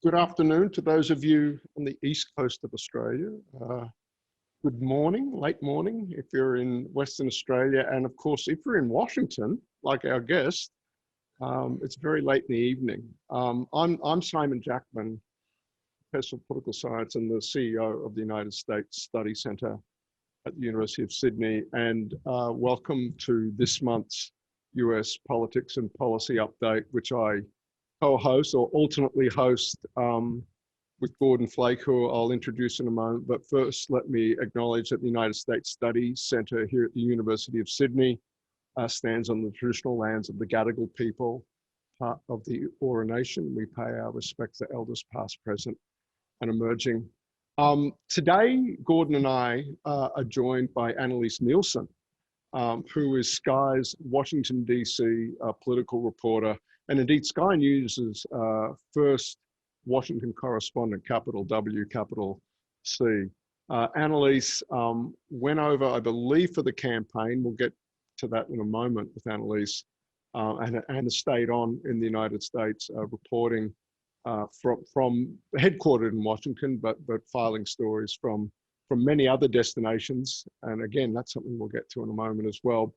Good afternoon to those of you on the east coast of Australia. Good morning, late morning if you're in Western Australia. And of course, if you're in Washington, like our guest, it's very late in the evening. I'm Simon Jackman, Professor of Political Science and the CEO of the United States Study Centre at the University of Sydney. And welcome to this month's US Politics and Policy Update, which I co-host or alternately host with Gordon Flake, who I'll introduce in a moment. But first, let me acknowledge that the United States Study Centre here at the University of Sydney stands on the traditional lands of the Gadigal people, part of the Eora Nation. We pay our respects to elders past, present and emerging. Today, Gordon and I are joined by Annelise Nielsen, who is Sky's Washington, DC political reporter, and indeed Sky News' first Washington Correspondent, capital W, capital C. Annelise went over, I believe, for the campaign. We'll get to that in a moment with Annelise, and stayed on in the United States reporting from headquartered in Washington, but filing stories from many other destinations. And again, that's something we'll get to in a moment as well.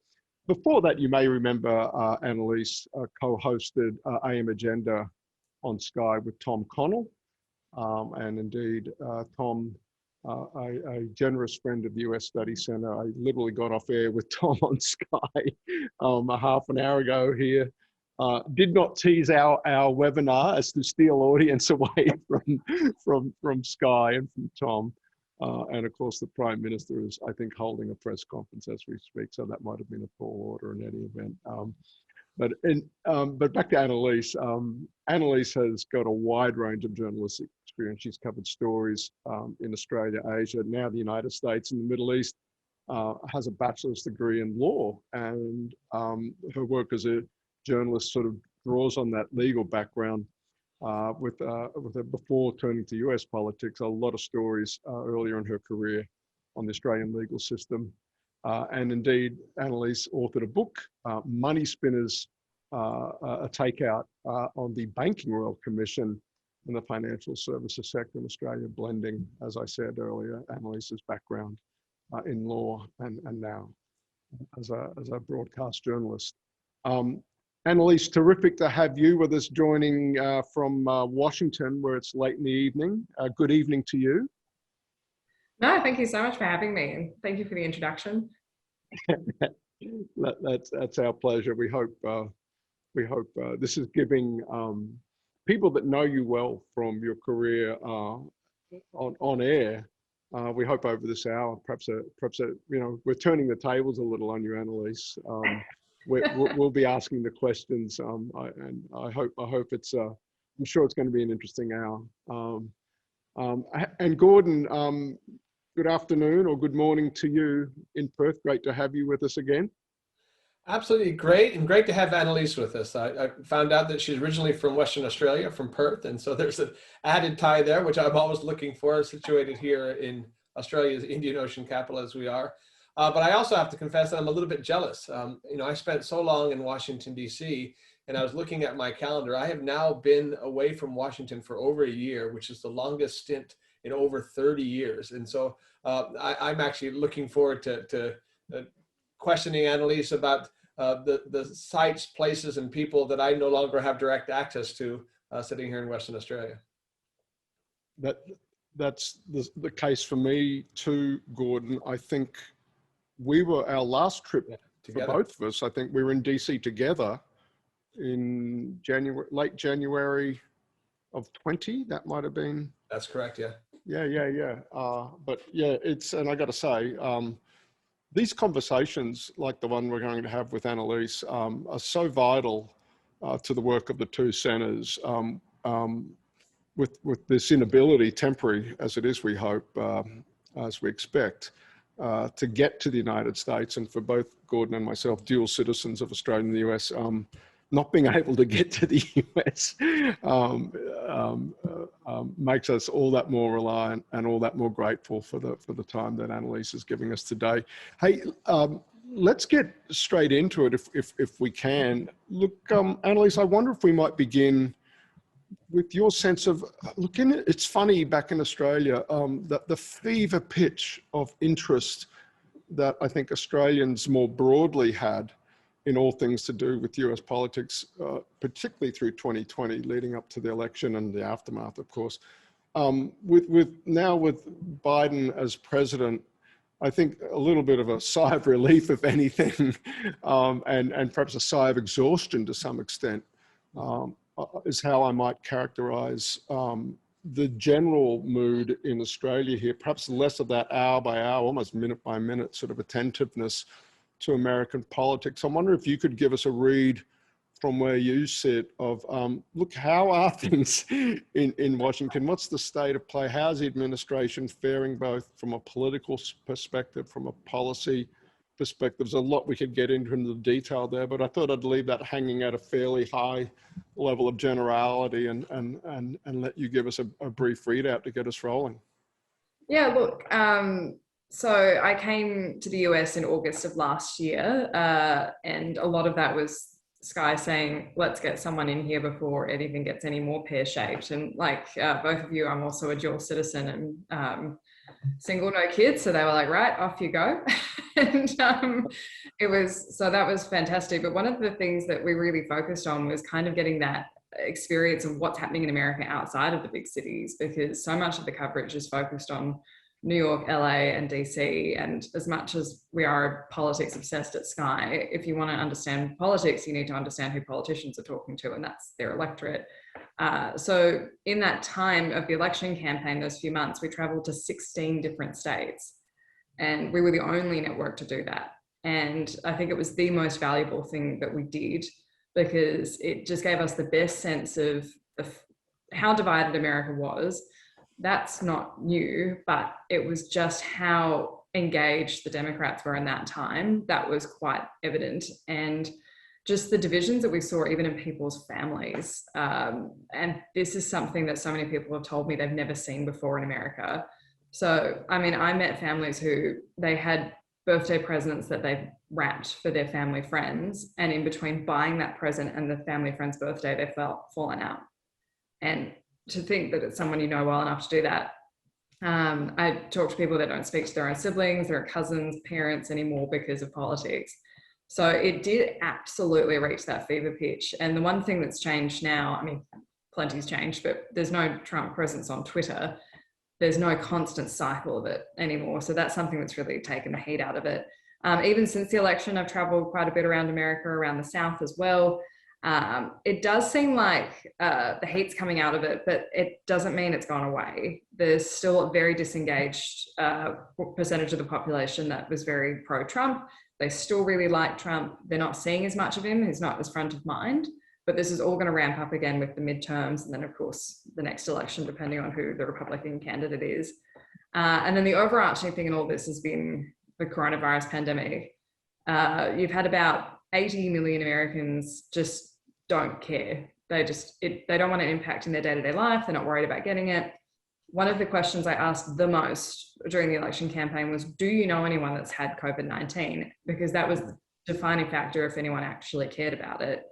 Before that, you may remember Annelise co-hosted AM Agenda on Sky with Tom Connell. And indeed, Tom, a generous friend of the US Study Centre, I literally got off air with Tom on Sky a half an hour ago here. Did not tease our webinar as to steal audience away from Sky and from Tom. And of course, the Prime Minister is, I think, holding a press conference as we speak, so that might have been a tall order in any event. But back to Annelise. Annelise has got a wide range of journalistic experience. She's covered stories in Australia, Asia, now the United States and the Middle East. Has a bachelor's degree in law, and her work as a journalist sort of draws on that legal background. Before turning to US politics, a lot of stories earlier in her career on the Australian legal system. And indeed, Annelise authored a book, Money Spinners, a takeout on the Banking Royal Commission and the financial services sector in Australia, blending, as I said earlier, Annelise's background in law and now as a broadcast journalist. Annelise, terrific to have you with us, joining from Washington, where it's late in the evening. Good evening to you. No, thank you so much for having me, and thank you for the introduction. That's our pleasure. We hope this is giving people that know you well from your career on air. We hope over this hour, perhaps we're turning the tables a little on you, Annelise. We'll be asking the questions, and I hope it's. I'm sure it's going to be an interesting hour. And Gordon, good afternoon or good morning to you in Perth. Great to have you with us again. Absolutely great, and great to have Annelise with us. I found out that she's originally from Western Australia, from Perth, and so there's an added tie there, which I'm always looking for, situated here in Australia's Indian Ocean capital as we are. But I also have to confess that I'm a little bit jealous. I spent so long in Washington, DC, and I was looking at my calendar. I have now been away from Washington for over a year, which is the longest stint in over 30 years. And so I'm actually looking forward to questioning Annelise about the sites, places, and people that I no longer have direct access to sitting here in Western Australia. That's the case for me too, Gordon. I think our last trip for both of us, I think we were in DC together in late January of 20. That might have been. That's correct. Yeah. Yeah. But yeah, and I got to say, these conversations like the one we're going to have with Annelise are so vital to the work of the two centres. With this inability, temporary as it is, we hope, as we expect, to get to the United States, and for both Gordon and myself, dual citizens of Australia and the US, not being able to get to the US makes us all that more reliant and all that more grateful for the time that Annelise is giving us today. Hey, let's get straight into it if we can. Look, Annelise, I wonder if we might begin with your sense of, look, it's funny back in Australia, that the fever pitch of interest that I think Australians more broadly had in all things to do with US politics, particularly through 2020, leading up to the election and the aftermath, of course. Now with Biden as president, I think a little bit of a sigh of relief, if anything, and perhaps a sigh of exhaustion to some extent, is how I might characterize the general mood in Australia here. Perhaps less of that hour by hour, almost minute by minute sort of attentiveness to American politics. I wonder if you could give us a read from where you sit of, look, how are things in Washington? What's the state of play? How's the administration faring, both from a political perspective, from a policy perspective? There's a lot we could get into the detail there, but I thought I'd leave that hanging at a fairly high level of generality and let you give us a brief readout to get us rolling. Yeah, look, so I came to the US in August of last year, and a lot of that was Sky saying, let's get someone in here before it even gets any more pear-shaped. And like both of you, I'm also a dual citizen and single, no kids. So they were like, right, off you go. And that was fantastic. But one of the things that we really focused on was kind of getting that experience of what's happening in America outside of the big cities, because so much of the coverage is focused on New York, LA, and DC. And as much as we are politics obsessed at Sky, if you want to understand politics, you need to understand who politicians are talking to, and that's their electorate. So in that time of the election campaign, those few months, we traveled to 16 different states, and we were the only network to do that. And I think it was the most valuable thing that we did, because it just gave us the best sense of how divided America was. That's not new, but it was just how engaged the Democrats were in that time. That was quite evident. And just the divisions that we saw even in people's families. And this is something that so many people have told me they've never seen before in America. So, I mean, I met families who they had birthday presents that they wrapped for their family friends. And in between buying that present and the family friend's birthday, they felt fallen out. And to think that it's someone you know well enough to do that. I talk to people that don't speak to their own siblings, their cousins, parents anymore because of politics. So it did absolutely reach that fever pitch. And the one thing that's changed now, I mean, plenty's changed, but there's no Trump presence on Twitter. There's no constant cycle of it anymore. So that's something that's really taken the heat out of it. Even since the election, I've traveled quite a bit around America, around the South as well. It does seem like the heat's coming out of it, but it doesn't mean it's gone away. There's still a very disengaged percentage of the population that was very pro-Trump. They still really like Trump. They're not seeing as much of him. He's not as front of mind, but this is all going to ramp up again with the midterms. And then of course, the next election, depending on who the Republican candidate is. And then the overarching thing in all this has been the coronavirus pandemic. You've had about 80 million Americans just don't care. They don't want an impact in their day-to-day life. They're not worried about getting it. One of the questions I asked the most during the election campaign was, do you know anyone that's had COVID-19? Because that was the defining factor if anyone actually cared about it.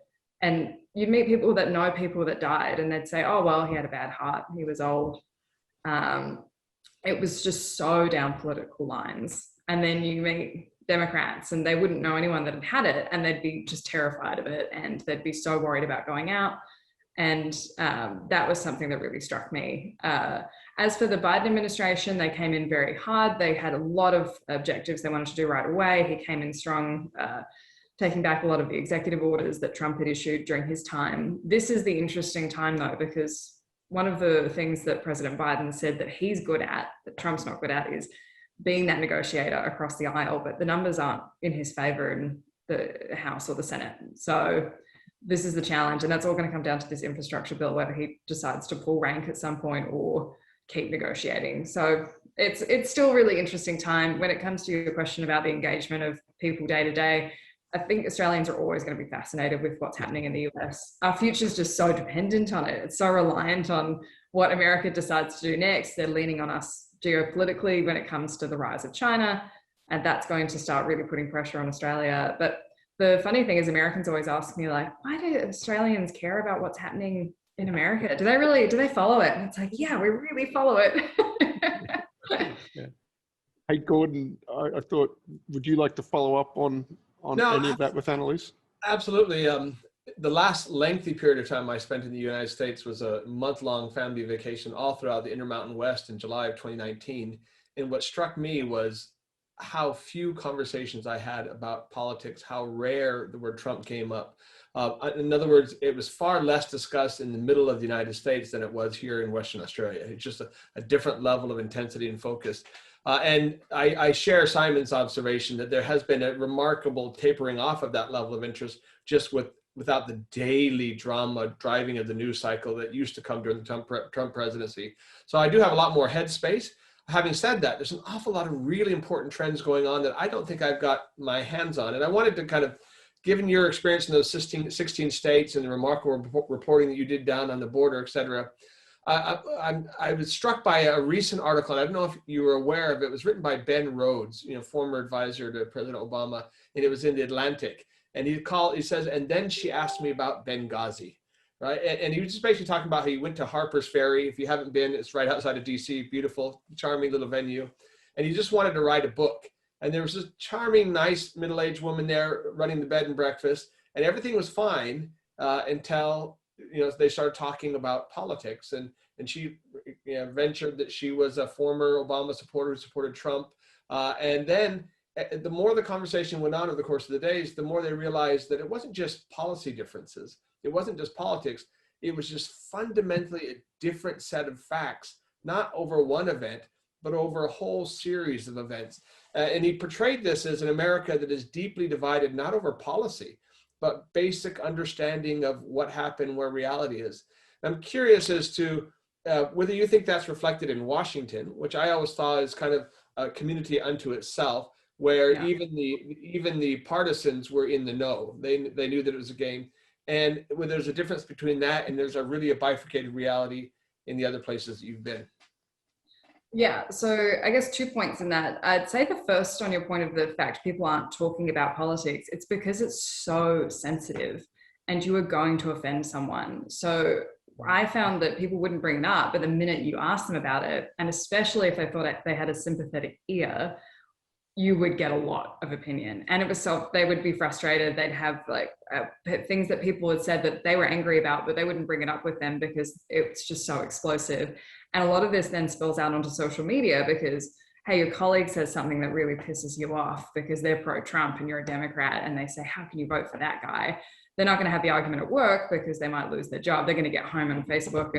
And you'd meet people that know people that died and they'd say, oh, well, he had a bad heart. He was old. It was just so down political lines. And then you meet Democrats and they wouldn't know anyone that had it and they'd be just terrified of it and they'd be so worried about going out. And that was something that really struck me. As for the Biden administration, they came in very hard. They had a lot of objectives they wanted to do right away. He came in strong, taking back a lot of the executive orders that Trump had issued during his time. This is the interesting time though, because one of the things that President Biden said that he's good at, that Trump's not good at, is being that negotiator across the aisle, but the numbers aren't in his favor in the House or the Senate. So this is the challenge, and that's all going to come down to this infrastructure bill, whether he decides to pull rank at some point or keep negotiating. So it's still a really interesting time. When it comes to your question about the engagement of people day to day, I think Australians are always going to be fascinated with what's happening in the US. Our future is just so dependent on it. It's so reliant on what America decides to do next. They're leaning on us geopolitically when it comes to the rise of China, and that's going to start really putting pressure on Australia. But the funny thing is Americans always ask me, like, why do Australians care about what's happening in America? Do they follow it? And it's like, yeah, we really follow it. Yeah. Hey, Gordon, I thought, would you like to follow up on No, any of that with Annelise? absolutely. The last lengthy period of time I spent in the United States was a month-long family vacation all throughout the Intermountain West in July of 2019. And what struck me was how few conversations I had about politics, how rare the word Trump came up. In other words, it was far less discussed in the middle of the United States than it was here in Western Australia. It's just a different level of intensity and focus. And I share Simon's observation that there has been a remarkable tapering off of that level of interest just without the daily drama driving of the news cycle that used to come during the Trump presidency. So I do have a lot more headspace. Having said that, there's an awful lot of really important trends going on that I don't think I've got my hands on. And I wanted to kind of, given your experience in those 16 states and the remarkable reporting that you did down on the border, et cetera, I was struck by a recent article, and I don't know if you were aware of it. It was written by Ben Rhodes, former advisor to President Obama, and it was in the Atlantic. And he says, and then she asked me about Benghazi, right? And he was just basically talking about how he went to Harper's Ferry. If you haven't been, it's right outside of DC, beautiful, charming little venue. And he just wanted to write a book. And there was this charming, nice middle-aged woman there running the bed and breakfast, and everything was fine until they started talking about politics. And she ventured that she was a former Obama supporter who supported Trump. And then the more the conversation went on over the course of the days, the more they realized that it wasn't just policy differences. It wasn't just politics. It was just fundamentally a different set of facts, not over one event, but over a whole series of events. And he portrayed this as an America that is deeply divided, not over policy, but basic understanding of what happened, where reality is. I'm curious as to whether you think that's reflected in Washington, which I always thought is kind of a community unto itself, where even the partisans were in the know. They knew that it was a game. And when there's a difference between that and there's really a bifurcated reality in the other places that you've been. Yeah, so I guess 2 points in that. I'd say the first, on your point of the fact people aren't talking about politics, it's because it's so sensitive and you are going to offend someone. So I found that people wouldn't bring it up, but the minute you ask them about it, and especially if they thought they had a sympathetic ear, you would get a lot of opinion. And it was they would be frustrated. They'd have things that people had said that they were angry about, but they wouldn't bring it up with them because it's just so explosive. And a lot of this then spills out onto social media because, hey, your colleague says something that really pisses you off because they're pro-Trump and you're a Democrat, and they say, how can you vote for that guy? They're not going to have the argument at work because they might lose their job. They're going to get home on Facebook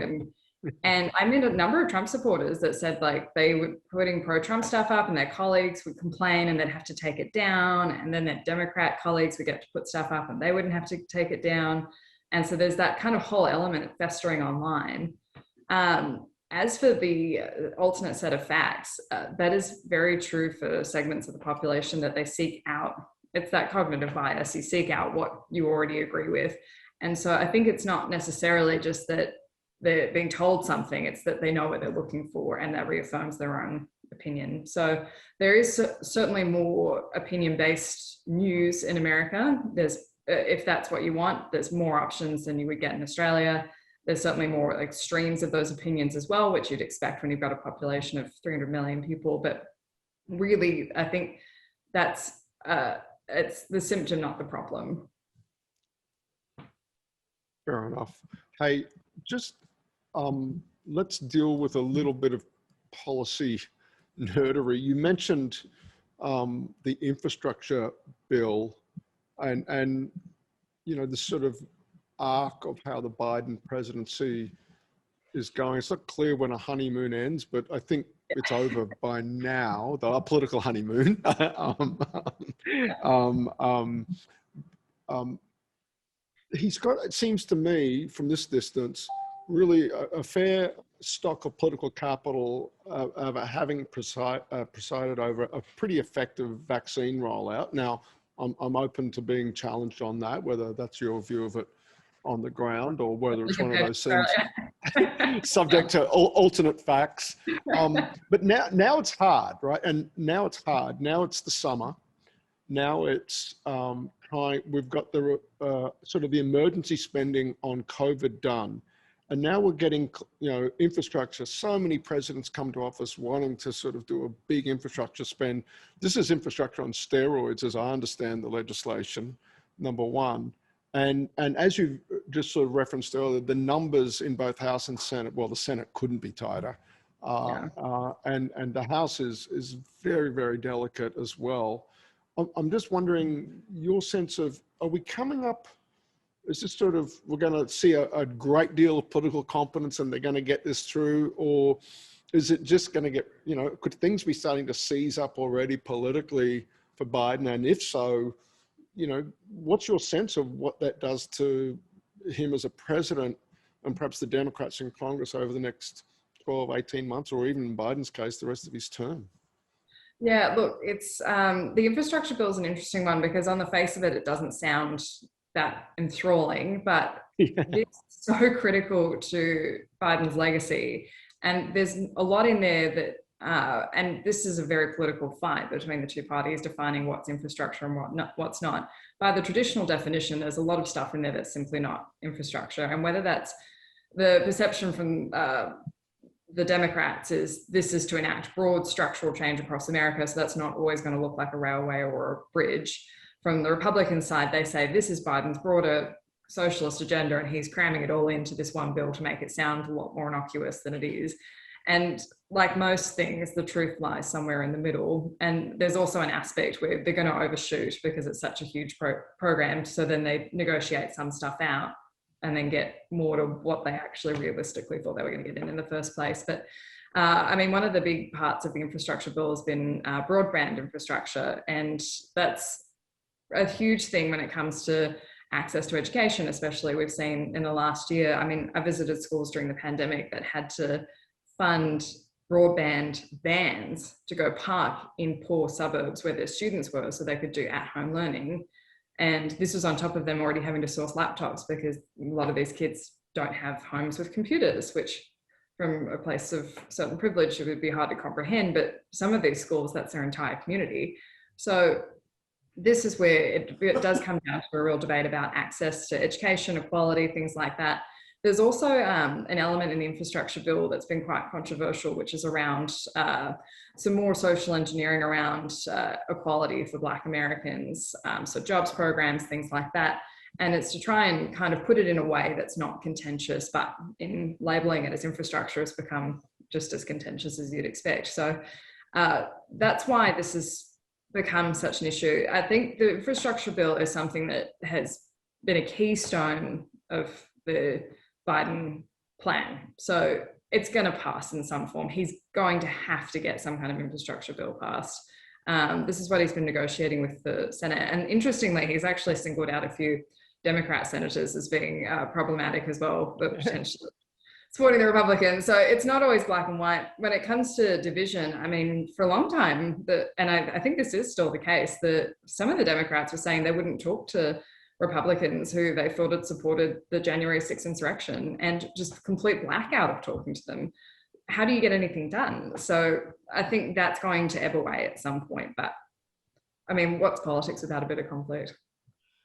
and I met a number of Trump supporters that said like they were putting pro-Trump stuff up and their colleagues would complain and they'd have to take it down. And then their Democrat colleagues would get to put stuff up and they wouldn't have to take it down. And so there's that kind of whole element festering online. As for the alternate set of facts, that is very true for segments of the population that they seek out. It's that cognitive bias. You seek out what you already agree with. And so I think it's not necessarily just that they're being told something, it's that they know what they're looking for and that reaffirms their own opinion. So there is certainly more opinion-based news in America. There's, if that's what you want, there's more options than you would get in Australia. There's certainly more extremes of those opinions as well, which you'd expect when you've got a population of 300 million people. But really, I think that's, it's the symptom, not the problem. Fair enough. Hey, just let's deal with a little bit of policy nerdery. You mentioned the infrastructure bill and the sort of arc of how the Biden presidency is going. It's not clear when a honeymoon ends, but I think it's over by now, the political honeymoon. He's got, it seems to me from this distance, really a fair stock of political capital of having presided over a pretty effective vaccine rollout. Now, I'm open to being challenged on that, whether that's your view of it on the ground or whether it's one of those things subject to alternate facts. But now it's hard, right? And now it's hard. Now it's the summer. Now it's we've got the sort of the emergency spending on COVID done. And now we're getting, infrastructure. So many presidents come to office wanting to sort of do a big infrastructure spend. This is infrastructure on steroids, as I understand the legislation, number one. And as you just sort of referenced earlier, the numbers in both House and Senate, well, the Senate couldn't be tighter. And the House is very, very delicate as well. I'm just wondering your sense of, are we coming up, is this sort of, we're going to see a great deal of political competence and they're going to get this through, or is it just going to get, could things be starting to seize up already politically for Biden? And if so, what's your sense of what that does to him as a president and perhaps the Democrats in Congress over the next 12, 18 months, or even in Biden's case, the rest of his term? Yeah, look, it's the infrastructure bill is an interesting one because on the face of it, it doesn't sound that enthralling, but it's so critical to Biden's legacy. And there's a lot in there that, and this is a very political fight between the two parties defining what's infrastructure and what's not. By the traditional definition, there's a lot of stuff in there that's simply not infrastructure. And whether that's the perception from the Democrats is this is to enact broad structural change across America. So that's not always going to look like a railway or a bridge. From the Republican side, they say this is Biden's broader socialist agenda and he's cramming it all into this one bill to make it sound a lot more innocuous than it is. And like most things, the truth lies somewhere in the middle. And there's also an aspect where they're going to overshoot because it's such a huge program. So then they negotiate some stuff out and then get more to what they actually realistically thought they were going to get in the first place. But I mean, one of the big parts of the infrastructure bill has been broadband infrastructure. And that's a huge thing when it comes to access to education, especially we've seen in the last year. I mean, I visited schools during the pandemic that had to fund broadband vans to go park in poor suburbs where their students were so they could do at-home learning. And this was on top of them already having to source laptops because a lot of these kids don't have homes with computers, which from a place of certain privilege, it would be hard to comprehend, but some of these schools, that's their entire community. So this is where it does come down to a real debate about access to education, equality, things like that. There's also an element in the infrastructure bill that's been quite controversial, which is around some more social engineering around equality for Black Americans, so jobs programs, things like that. And it's to try and kind of put it in a way that's not contentious, but in labeling it as infrastructure, it's become just as contentious as you'd expect. So that's why this has become such an issue. I think the infrastructure bill is something that has been a keystone of the Biden plan. So it's going to pass in some form. He's going to have to get some kind of infrastructure bill passed. This is what he's been negotiating with the Senate. And interestingly, he's actually singled out a few Democrat senators as being problematic as well, but potentially supporting the Republicans. So it's not always black and white. When it comes to division, I mean, for a long time, and I think this is still the case, that some of the Democrats were saying they wouldn't talk to Republicans who they thought had supported the January 6th insurrection, and just complete blackout of talking to them. How do you get anything done? So I think that's going to ebb away at some point. But I mean, what's politics without a bit of conflict?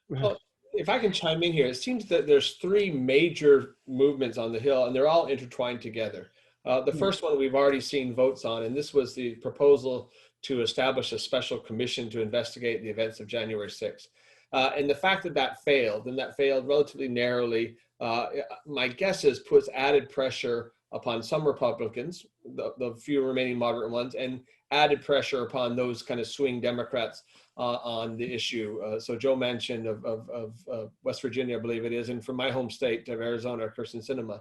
Well, if I can chime in here, it seems that there's three major movements on the Hill, and they're all intertwined together. The first one we've already seen votes on, and this was the proposal to establish a special commission to investigate the events of January 6th. And the fact that that failed, and that failed relatively narrowly, my guess is puts added pressure upon some Republicans, the few remaining moderate ones, and added pressure upon those kind of swing Democrats on the issue. So Joe Manchin of West Virginia, I believe it is, and from my home state of Arizona, Kirsten Sinema.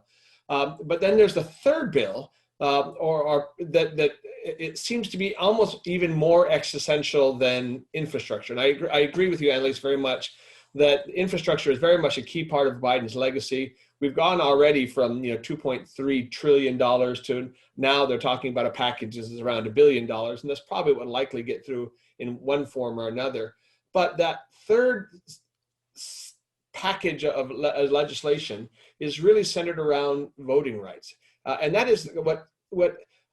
But then there's the third bill, that it seems to be almost even more existential than infrastructure. And I agree with you, Annelise, very much that infrastructure is very much a key part of Biden's legacy. We've gone already from $2.3 trillion to now they're talking about a package that is around $1 billion, and that's probably what will likely get through in one form or another. But that third package of legislation is really centered around voting rights, and that is what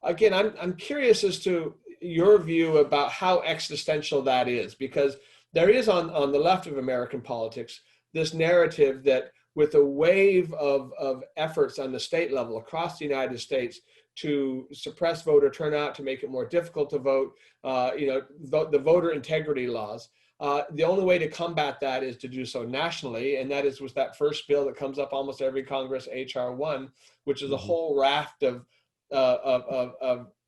again I'm curious as to your view about how existential that is, because there is on the left of American politics this narrative that with a wave of efforts on the state level across the United States to suppress voter turnout, to make it more difficult to vote, the voter integrity laws. The only way to combat that is to do so nationally, and that was that first bill that comes up almost every Congress, H.R. 1, which is a whole raft of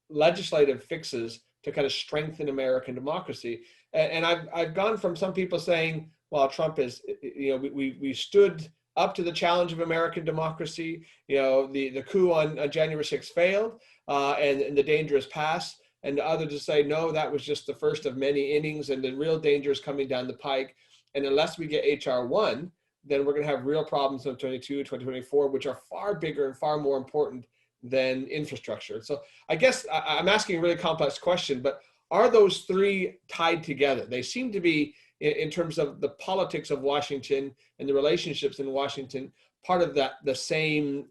legislative fixes to kind of strengthen American democracy. And I've gone from some people saying, well, Trump is, we stood up to the challenge of American democracy. The coup on January 6th failed, and the danger is past. And others to say, no, that was just the first of many innings, and the real danger is coming down the pike. And unless we get H.R. 1, then we're going to have real problems in 2022, 2024, which are far bigger and far more important than infrastructure. So I guess I'm asking a really complex question, but are those three tied together? They seem to be, in terms of the politics of Washington and the relationships in Washington, part of the same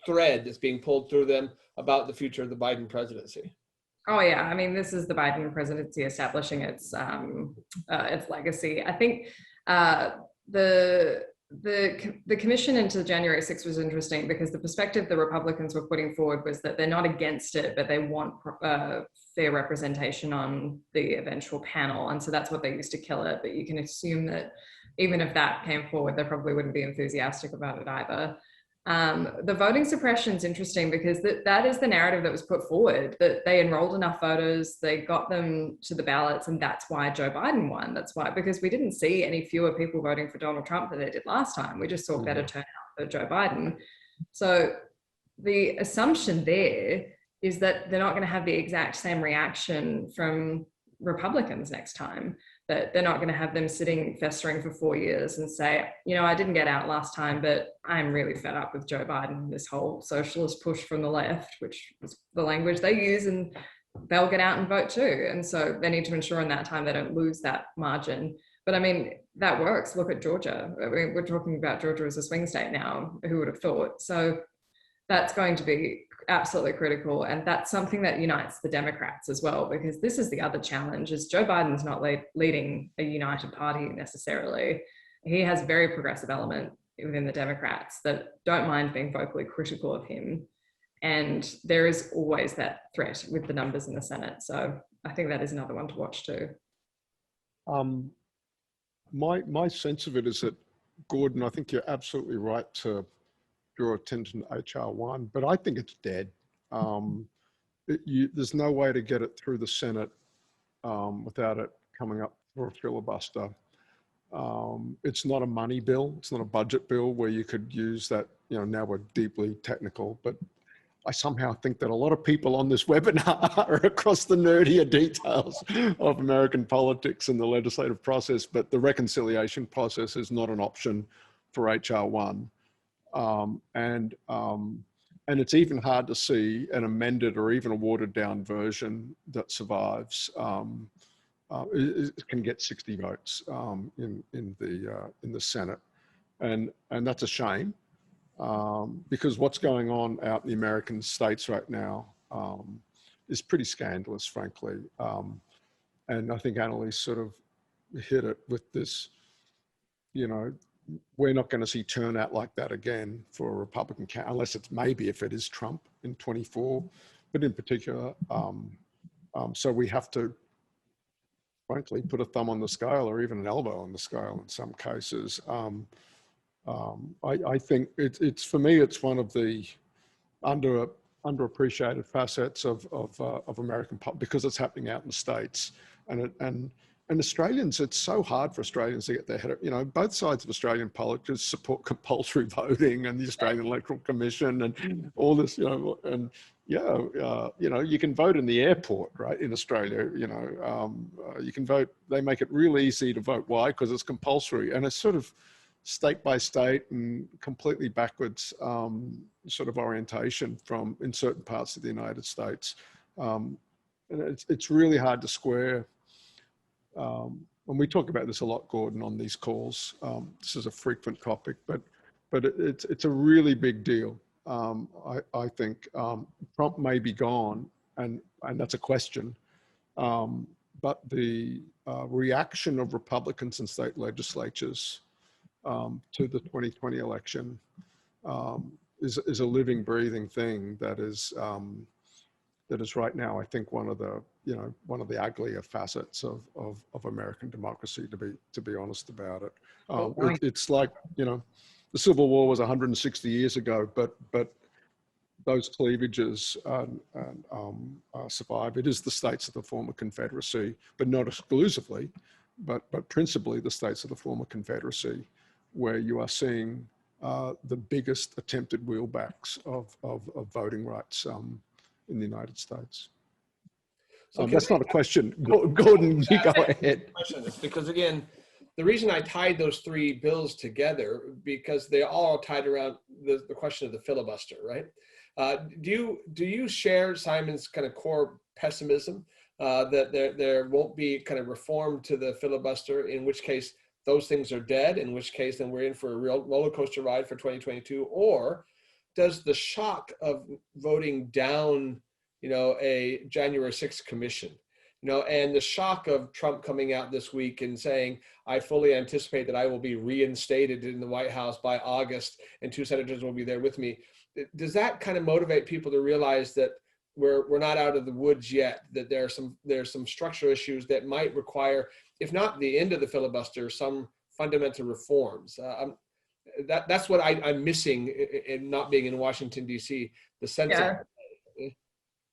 thread that's being pulled through them about the future of the Biden presidency. Oh yeah, I mean, this is the Biden presidency establishing its legacy. I think the commission into January 6th was interesting because the perspective the Republicans were putting forward was that they're not against it, but they want fair representation on the eventual panel, and so that's what they used to kill it. But you can assume that even if that came forward, they probably wouldn't be enthusiastic about it either. The voting suppression is interesting because that is the narrative that was put forward, that they enrolled enough voters, they got them to the ballots, and that's why Joe Biden won. That's why, because we didn't see any fewer people voting for Donald Trump than they did last time. We just saw better turnout for Joe Biden. So the assumption there is that they're not going to have the exact same reaction from Republicans next time, that they're not going to have them sitting festering for 4 years and say, I didn't get out last time, but I'm really fed up with Joe Biden, this whole socialist push from the left, which is the language they use, and they'll get out and vote too. And so they need to ensure in that time they don't lose that margin. But I mean, that works. Look at Georgia. I mean, we're talking about Georgia as a swing state now. Who would have thought? So that's going to be absolutely critical. And that's something that unites the Democrats as well, because this is the other challenge, is Joe Biden's not leading a united party necessarily. He has a very progressive element within the Democrats that don't mind being vocally critical of him. And there is always that threat with the numbers in the Senate. So I think that is another one to watch too. My sense of it is that, Gordon, I think you're absolutely right to draw attention to H.R. 1, but I think it's dead. There's no way to get it through the Senate without it coming up for a filibuster. It's not a money bill. It's not a budget bill where you could use that, now we're deeply technical, but I somehow think that a lot of people on this webinar are across the nerdier details of American politics and the legislative process, but the reconciliation process is not an option for H.R. 1. And it's even hard to see an amended or even a watered down version that survives. It can get 60 votes in the Senate, and that's a shame because what's going on out in the American states right now is pretty scandalous, frankly. And I think Annelise sort of hit it with this, we're not going to see turnout like that again for a Republican unless it's maybe if it is Trump in 24, but in particular. So we have to, frankly, put a thumb on the scale or even an elbow on the scale in some cases. I think it's for me, it's one of the underappreciated facets of American politics because it's happening out in the States. And Australians, it's so hard for Australians to get their head, both sides of Australian politics support compulsory voting and the Australian Electoral Commission and all this, and you can vote in the airport, right, in Australia, you can vote, they make it real easy to vote. Why? Because it's compulsory, and it's sort of state by state and completely backwards sort of orientation in certain parts of the United States. And it's really hard to square. And we talk about this a lot, Gordon, on these calls. This is a frequent topic, but it's a really big deal. I think Trump may be gone, and that's a question. But the reaction of Republicans in state legislatures to the 2020 election is a living, breathing thing that is right now, I think, one of the uglier facets of American democracy, to be honest about it. It's like, the Civil War was 160 years ago, but those cleavages survive. It is the states of the former Confederacy, but not exclusively, but principally the states of the former Confederacy, where you are seeing the biggest attempted wheelbacks of voting rights in the United States. So that's not a question. Gordon, you go ahead. Because again, the reason I tied those three bills together, because they all tied around the question of the filibuster, right? Do you share Simon's kind of core pessimism that there won't be kind of reform to the filibuster, in which case those things are dead, in which case then we're in for a real roller coaster ride for 2022? Or does the shock of voting down, a January 6th commission, and the shock of Trump coming out this week and saying, I fully anticipate that I will be reinstated in the White House by August and 2 senators will be there with me. Does that kind of motivate people to realize that we're not out of the woods yet, that there's some structural issues that might require, if not the end of the filibuster, some fundamental reforms? That's what I'm missing in not being in Washington, D.C., the sense of.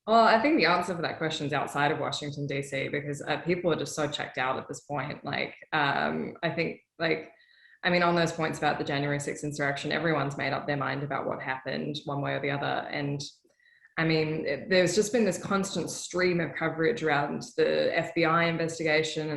Well, I think the answer for that question is outside of Washington, D.C., because people are just so checked out at this point. I think, on those points about the January 6th insurrection, everyone's made up their mind about what happened one way or the other. And there's just been this constant stream of coverage around the FBI investigation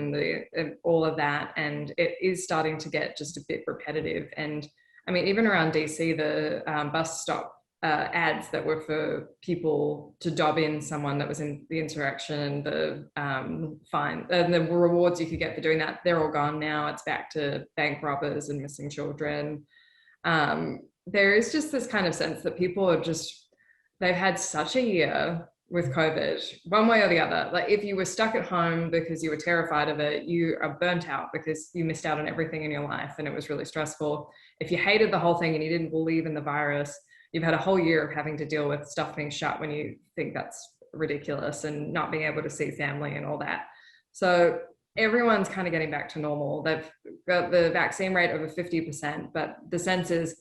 and all of that. And it is starting to get just a bit repetitive. And even around DC, the bus stop ads that were for people to dob in someone that was in the insurrection, and the fine and the rewards you could get for doing that, they're all gone now. It's back to bank robbers and missing children. There is just this kind of sense that people are they've had such a year with COVID, one way or the other. Like, if you were stuck at home because you were terrified of it, you are burnt out because you missed out on everything in your life and it was really stressful. If you hated the whole thing and you didn't believe in the virus, you've had a whole year of having to deal with stuff being shut when you think that's ridiculous, and not being able to see family and all that. So everyone's kind of getting back to normal. They've got the vaccine rate over 50%, but the sense is,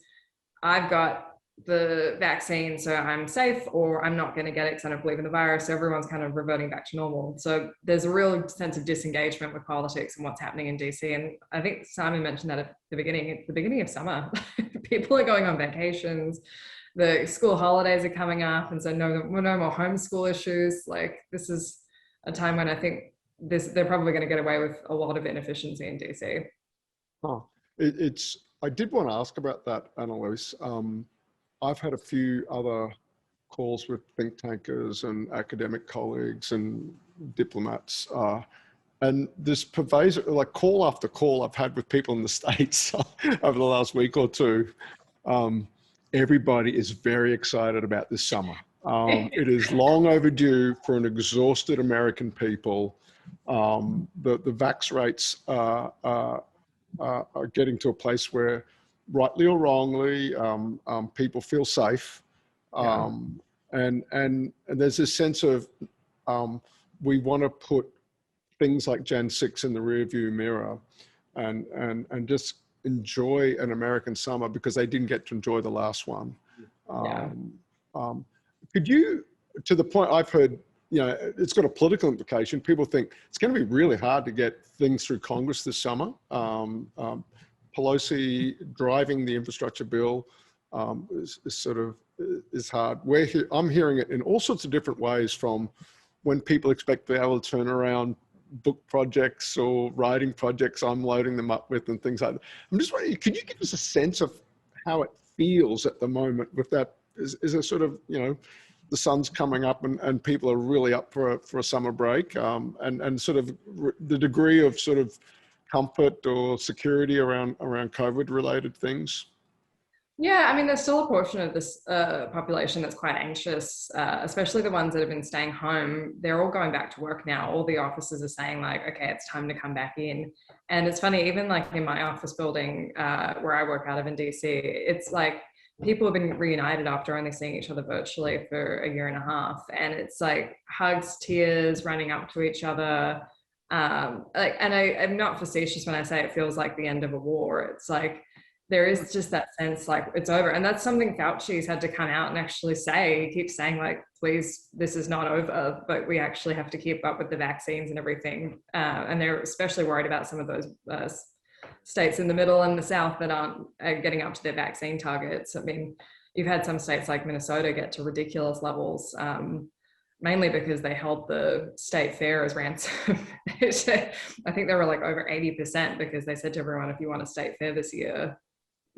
I've got the vaccine, so I'm safe, or I'm not going to get it because I don't believe in the virus. So everyone's kind of reverting back to normal. So there's a real sense of disengagement with politics and what's happening in DC. And I think Simon mentioned that at the beginning of summer. People are going on vacations. The school holidays are coming up, and so no more homeschool issues. This is a time when I think they're probably going to get away with a lot of inefficiency in DC. I did want to ask about that, Annelise. I've had a few other calls with think tankers and academic colleagues and diplomats, and this pervasive, call after call I've had with people in the States over the last week or two. Everybody is very excited about this summer. It is long overdue for an exhausted American people. The vax rates are getting to a place where, rightly or wrongly, people feel safe. And there's this sense of we want to put things like Jan 6 in the rearview mirror and just enjoy an American summer, because they didn't get to enjoy the last one. Could you, to the point I've heard, it's got a political implication. People think it's going to be really hard to get things through Congress this summer. Pelosi driving the infrastructure bill is hard. I'm hearing it in all sorts of different ways, from when people expect to be able to turn around book projects or writing projects I'm loading them up with and things like that. I'm just wondering, could you give us a sense of how it feels at the moment with that? Is it sort of, the sun's coming up and people are really up for a summer break, and sort of the degree of sort of comfort or security around COVID related things? Yeah, I mean, there's still a portion of this population that's quite anxious, especially the ones that have been staying home. They're all going back to work now. All the offices are saying like, okay, it's time to come back in. And it's funny, even like in my office building where I work out of in DC, it's like people have been reunited after only seeing each other virtually for a year and a half. And it's like hugs, tears, running up to each other. And I'm not facetious when I say it feels like the end of a war. It's like, there is just that sense like it's over. And that's something Fauci's had to come out and actually say. He keeps saying like, please, this is not over, but we actually have to keep up with the vaccines and everything. And they're especially worried about some of those states in the middle and the South that aren't getting up to their vaccine targets. I mean, you've had some states like Minnesota get to ridiculous levels, mainly because they held the state fair as ransom. I think they were like over 80% because they said to everyone, if you want a state fair this year,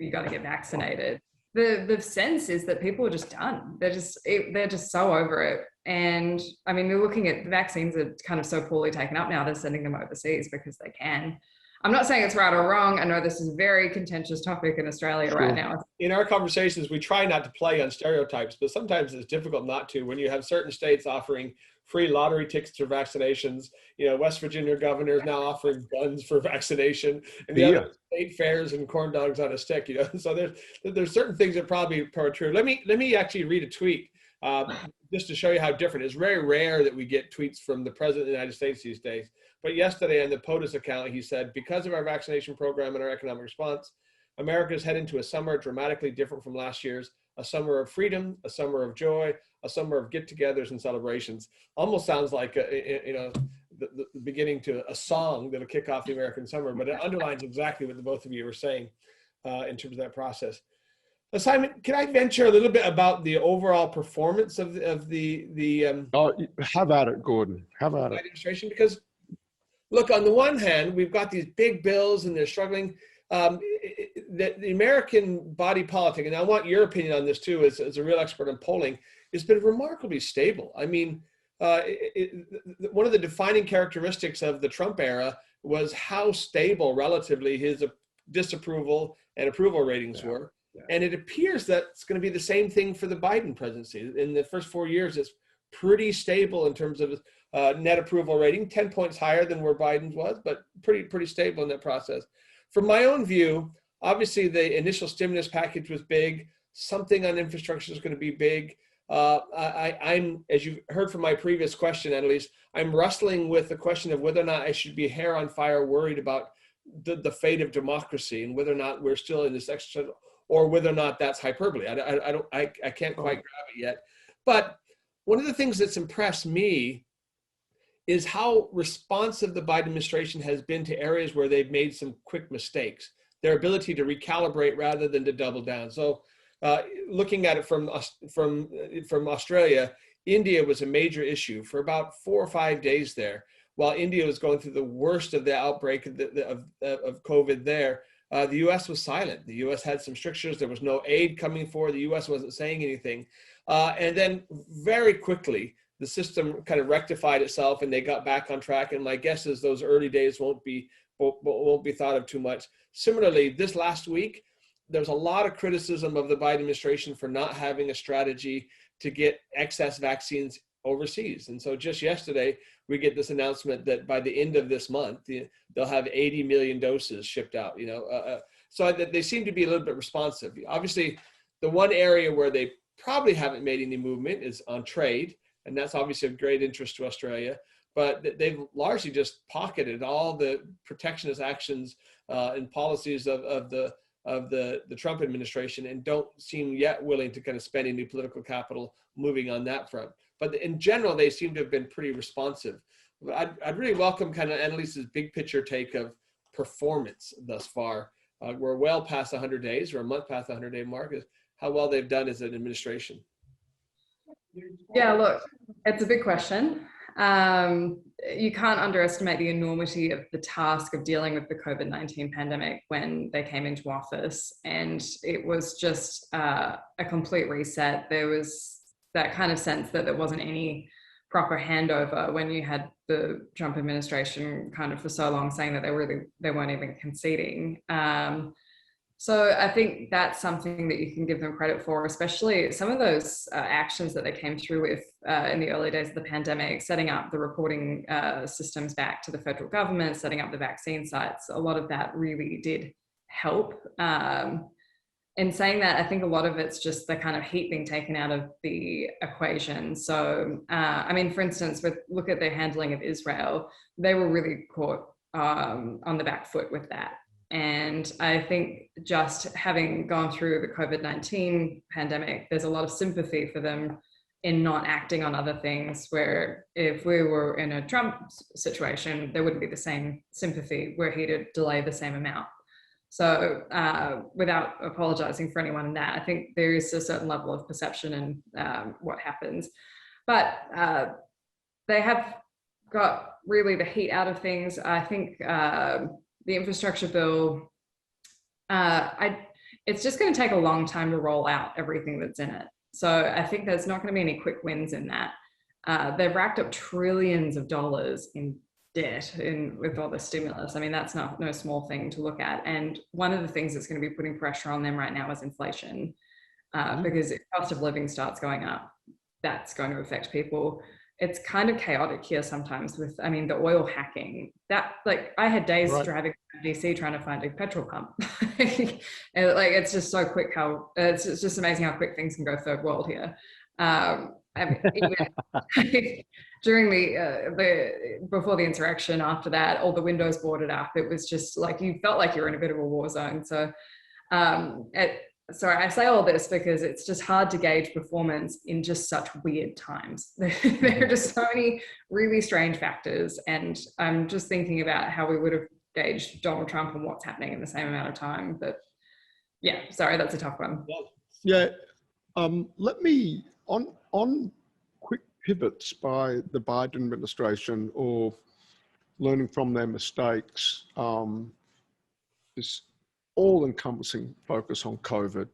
you got to get vaccinated. The sense is that people are just done. They're just so over it. And I mean, we're looking at the vaccines are kind of so poorly taken up now, they're sending them overseas because they can. I'm not saying it's right or wrong. I know this is a very contentious topic in Australia right now. In our conversations, we try not to play on stereotypes, but sometimes it's difficult not to when you have certain states offering free lottery tickets for vaccinations. You know, West Virginia governor is now offering guns for vaccination, and the other state fairs and corn dogs on a stick. You know, so there's certain things that probably are true. Let me actually read a tweet just to show you how different. It's very rare that we get tweets from the President of the United States these days. But yesterday on the POTUS account, he said, because of our vaccination program and our economic response, America is heading to a summer dramatically different from last year's, a summer of freedom, a summer of joy, a summer of get-togethers and celebrations. Almost sounds like, the beginning to a song that'll kick off the American summer, but it underlines exactly what the both of you were saying in terms of that process. Simon, can I venture a little bit about the overall performance of the Oh, have at it, Gordon. Have at it. Administration? Because look, on the one hand, we've got these big bills and they're struggling. The American body politic, and I want your opinion on this too, as a real expert in polling, has been remarkably stable. I mean, one of the defining characteristics of the Trump era was how stable relatively his disapproval and approval ratings were. Yeah. And it appears that it's going to be the same thing for the Biden presidency. In the first 4 years, it's pretty stable in terms of net approval rating, 10 points higher than where Biden's was, but pretty stable in that process. From my own view, obviously the initial stimulus package was big. Something on infrastructure is going to be big. I'm, as you've heard from my previous question, Annelise, I'm wrestling with the question of whether or not I should be hair on fire worried about the fate of democracy and whether or not we're still in this extra, or whether or not that's hyperbole. I can't quite grab it yet. But one of the things that's impressed me is how responsive the Biden administration has been to areas where they've made some quick mistakes, their ability to recalibrate rather than to double down. So looking at it from Australia, India was a major issue for about 4 or 5 days there. While India was going through the worst of the outbreak of COVID there, the U.S. was silent. The U.S. had some strictures. There was no aid coming forward. The U.S. wasn't saying anything. And then very quickly, the system kind of rectified itself and they got back on track. And my guess is those early days won't be thought of too much. Similarly, this last week, there's a lot of criticism of the Biden administration for not having a strategy to get excess vaccines overseas. And so just yesterday, we get this announcement that by the end of this month, they'll have 80 million doses shipped out, so they seem to be a little bit responsive. Obviously, the one area where they probably haven't made any movement is on trade. And that's obviously of great interest to Australia, but they've largely just pocketed all the protectionist actions and policies of the Trump administration and don't seem yet willing to kind of spend any political capital moving on that front. But in general, they seem to have been pretty responsive. I'd really welcome kind of Annelise's big picture take of performance thus far. We're well past 100 days, or a month past the 100-day mark, is how well they've done as an administration. Yeah, look, it's a big question. You can't underestimate the enormity of the task of dealing with the COVID-19 pandemic when they came into office. And it was just a complete reset. There was that kind of sense that there wasn't any proper handover when you had the Trump administration kind of for so long saying that they weren't even conceding. So I think that's something that you can give them credit for, especially some of those actions that they came through with in the early days of the pandemic, setting up the reporting systems back to the federal government, setting up the vaccine sites. A lot of that really did help. In saying that, I think a lot of it's just the kind of heat being taken out of the equation. So, I mean, for instance, look at their handling of Israel, they were really caught on the back foot with that. And I think just having gone through the COVID-19 pandemic, there's a lot of sympathy for them in not acting on other things, where if we were in a Trump situation, there wouldn't be the same sympathy were he to delay the same amount. So without apologizing for anyone in that, I think there is a certain level of perception in what happens. But they have got really the heat out of things. I think the infrastructure bill, it's just going to take a long time to roll out everything that's in it. So I think there's not going to be any quick wins in that. They've racked up trillions of dollars in debt with all the stimulus. I mean, that's no small thing to look at. And one of the things that's going to be putting pressure on them right now is inflation, because if cost of living starts going up, that's going to affect people. It's kind of chaotic here sometimes with, I mean, the oil hacking. That, like, I had days driving to DC trying to find a petrol pump. And like, it's just so quick how, it's just amazing how quick things can go third world here. I mean, even during before the insurrection, after that, all the windows boarded up. It was just like, you felt like you were in a bit of a war zone. So, sorry, I say all this because it's just hard to gauge performance in just such weird times. There are just so many really strange factors. And I'm just thinking about how we would have gauged Donald Trump and what's happening in the same amount of time. But yeah, sorry, that's a tough one. Yeah, let me, on quick pivots by the Biden administration or learning from their mistakes, this all-encompassing focus on COVID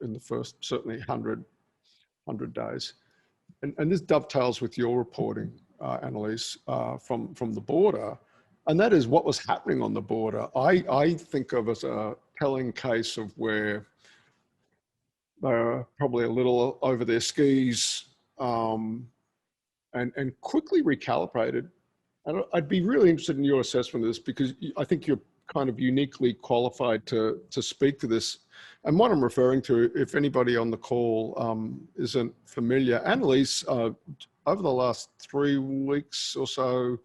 in the first certainly 100 days. And this dovetails with your reporting, Annelise, from the border. And that is what was happening on the border. I think of as a telling case of where they're probably a little over their skis and quickly recalibrated. And I'd be really interested in your assessment of this, because I think you're kind of uniquely qualified to speak to this. And what I'm referring to, if anybody on the call isn't familiar, Annelise, over the last 3 weeks or so,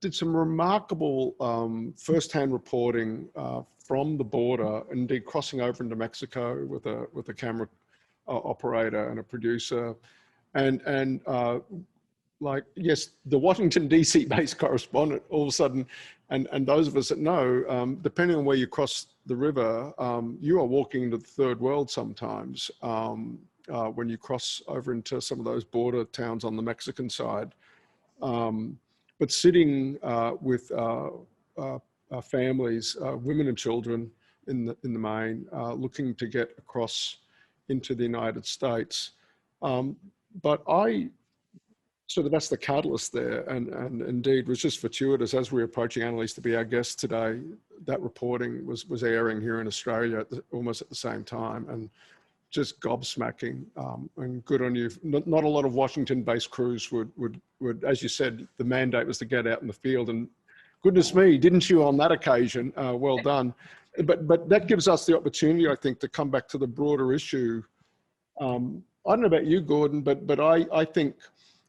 did some remarkable firsthand reporting from the border, indeed crossing over into Mexico with a camera operator and a producer, and like, yes, the Washington DC based correspondent all of a sudden, and those of us that know, depending on where you cross the river, you are walking into the third world sometimes when you cross over into some of those border towns on the Mexican side. But sitting with families, women and children in the main, looking to get across into the United States. But so that's the catalyst there, and indeed was just fortuitous as we were approaching Annelise to be our guest today. That reporting was airing here in Australia almost at the same time, and just gobsmacking. And good on you. Not a lot of Washington-based crews would, as you said, the mandate was to get out in the field, and goodness me, didn't you on that occasion? Well done. But that gives us the opportunity, I think, to come back to the broader issue. I don't know about you, Gordon, but I think,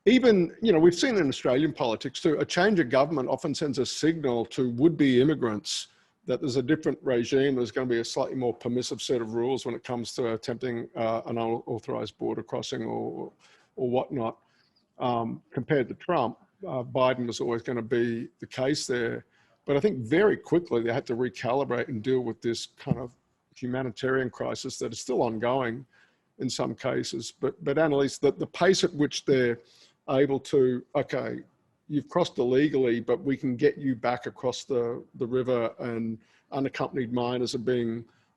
even, you know, we've seen in Australian politics too, a change of government often sends a signal to would-be immigrants that there's a different regime. There's going to be a slightly more permissive set of rules when it comes to attempting an unauthorized border crossing or whatnot. Compared to Trump, Biden was always going to be the case there. But I think very quickly they had to recalibrate and deal with this kind of humanitarian crisis that is still ongoing in some cases. But Annelise, the pace at which they're able to, okay, you've crossed illegally, but we can get you back across the river, and unaccompanied minors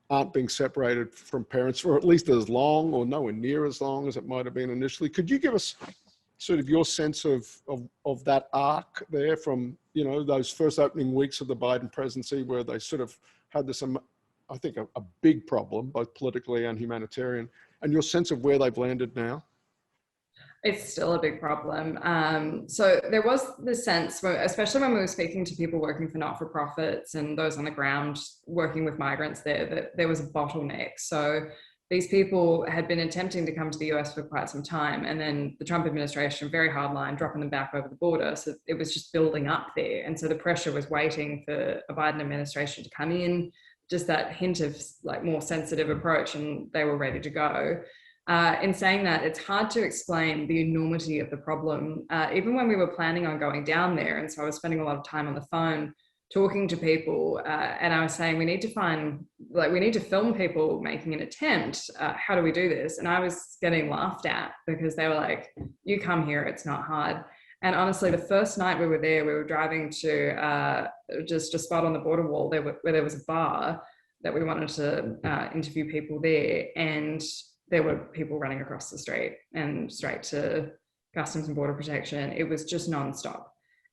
aren't being separated from parents for at least as long, or nowhere near as long as it might have been initially. Could you give us sort of your sense of that arc there from, you know, those first opening weeks of the Biden presidency, where they sort of had this, I think, a big problem, both politically and humanitarian, and your sense of where they've landed now? It's still a big problem. So there was this sense, especially when we were speaking to people working for not-for-profits and those on the ground working with migrants there, that there was a bottleneck. So these people had been attempting to come to the US for quite some time, and then the Trump administration, very hardline, dropping them back over the border. So it was just building up there. And so the pressure was waiting for a Biden administration to come in, just that hint of like more sensitive approach, and they were ready to go. In saying that, it's hard to explain the enormity of the problem, even when we were planning on going down there. And so I was spending a lot of time on the phone talking to people, and I was saying, we need to film people making an attempt. How do we do this? And I was getting laughed at because they were like, you come here, it's not hard. And honestly, the first night we were there, we were driving to just a spot on the border wall where there was a bar that we wanted to interview people there. And there were people running across the street and straight to Customs and Border Protection. It was just nonstop.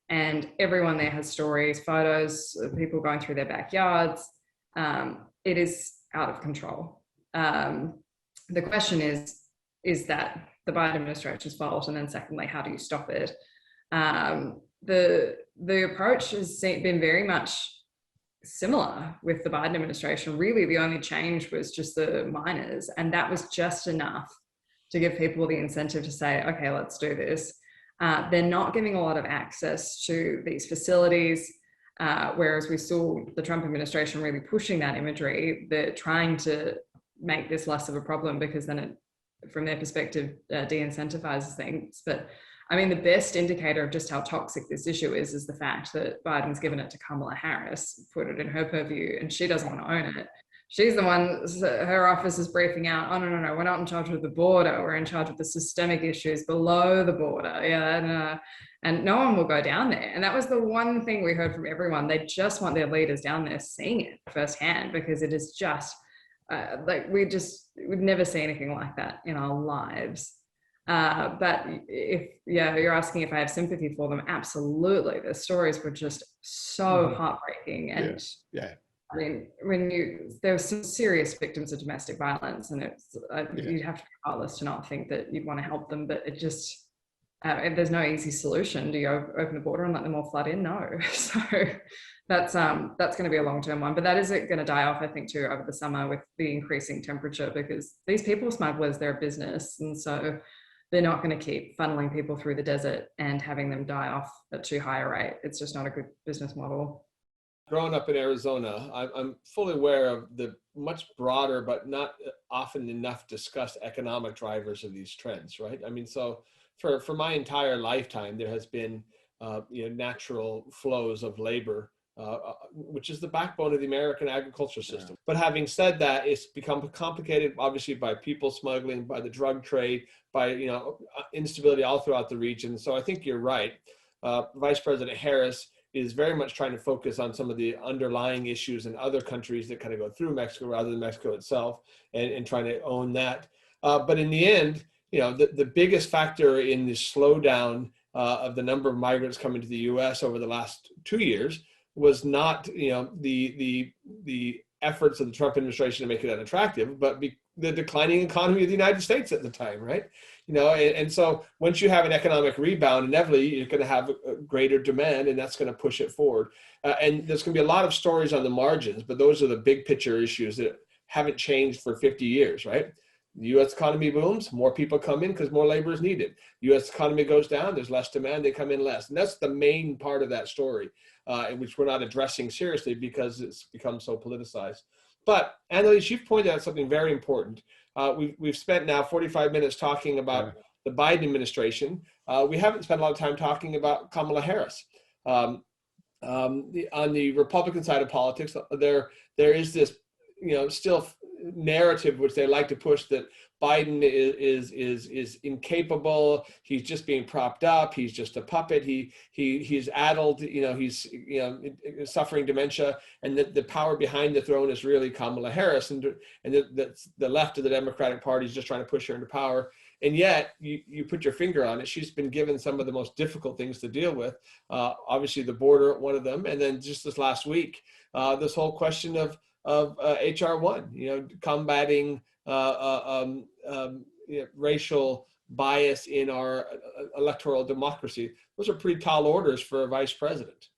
And everyone there has stories, photos of people going through their backyards. It is out of control. The question is that the Biden administration's fault? And then secondly, how do you stop it? The approach has been very much similar with the Biden administration. Really, the only change was just the minors, and that was just enough to give people the incentive to say, okay, let's do this. They're not giving a lot of access to these facilities, whereas we saw the Trump administration really pushing that imagery. They're trying to make this less of a problem because then it, from their perspective, de-incentivizes things. But I mean, the best indicator of just how toxic this issue is the fact that Biden's given it to Kamala Harris, put it in her purview, and she doesn't want to own it. She's the one, her office is briefing out, oh, no, we're not in charge of the border. We're in charge of the systemic issues below the border. Yeah, and no one will go down there. And that was the one thing we heard from everyone. They just want their leaders down there seeing it firsthand, because it is just, we'd never see anything like that in our lives. But if you're asking if I have sympathy for them, absolutely. The stories were just so heartbreaking, and I mean, there were some serious victims of domestic violence, and you'd have to be heartless to not think that you'd want to help them, but it just there's no easy solution. Do you open the border and let them all flood in? No. So that's going to be a long-term one, but that is going to die off, I think, too, over the summer with the increasing temperature, because these people smugglers, they're a business, and so they're not going to keep funneling people through the desert and having them die off at too high a rate. It's just not a good business model. Growing up in Arizona, I'm fully aware of the much broader, but not often enough discussed economic drivers of these trends, right? I mean, so for my entire lifetime, there has been natural flows of labor, which is the backbone of the American agriculture system. Yeah. But having said that, it's become complicated, obviously, by people smuggling, by the drug trade, by instability all throughout the region. So I think you're right. Vice President Harris is very much trying to focus on some of the underlying issues in other countries that kind of go through Mexico rather than Mexico itself, and trying to own that. But in the end, the biggest factor in the slowdown of the number of migrants coming to the U.S. over the last 2 years was not, the efforts of the Trump administration to make it unattractive, but the declining economy of the United States at the time, right? And so once you have an economic rebound, inevitably you're going to have a greater demand, and that's going to push it forward. And there's going to be a lot of stories on the margins, but those are the big picture issues that haven't changed for 50 years, right? The U.S. economy booms, more people come in because more labor is needed. U.S. economy goes down, there's less demand, they come in less. And that's the main part of that story, which we're not addressing seriously because it's become so politicized. But Annelise, you've pointed out something very important. We've spent now 45 minutes talking about the Biden administration. We haven't spent a lot of time talking about Kamala Harris. On the Republican side of politics, there is this, still narrative which they like to push, that Biden is incapable. He's just being propped up. He's just a puppet. He's addled. He's suffering dementia, and that the power behind the throne is really Kamala Harris, and that the left of the Democratic Party is just trying to push her into power. And yet, you put your finger on it. She's been given some of the most difficult things to deal with. Obviously, the border, one of them, and then just this last week, this whole question of HR1, combating racial bias in our electoral democracy. Those are pretty tall orders for a vice president.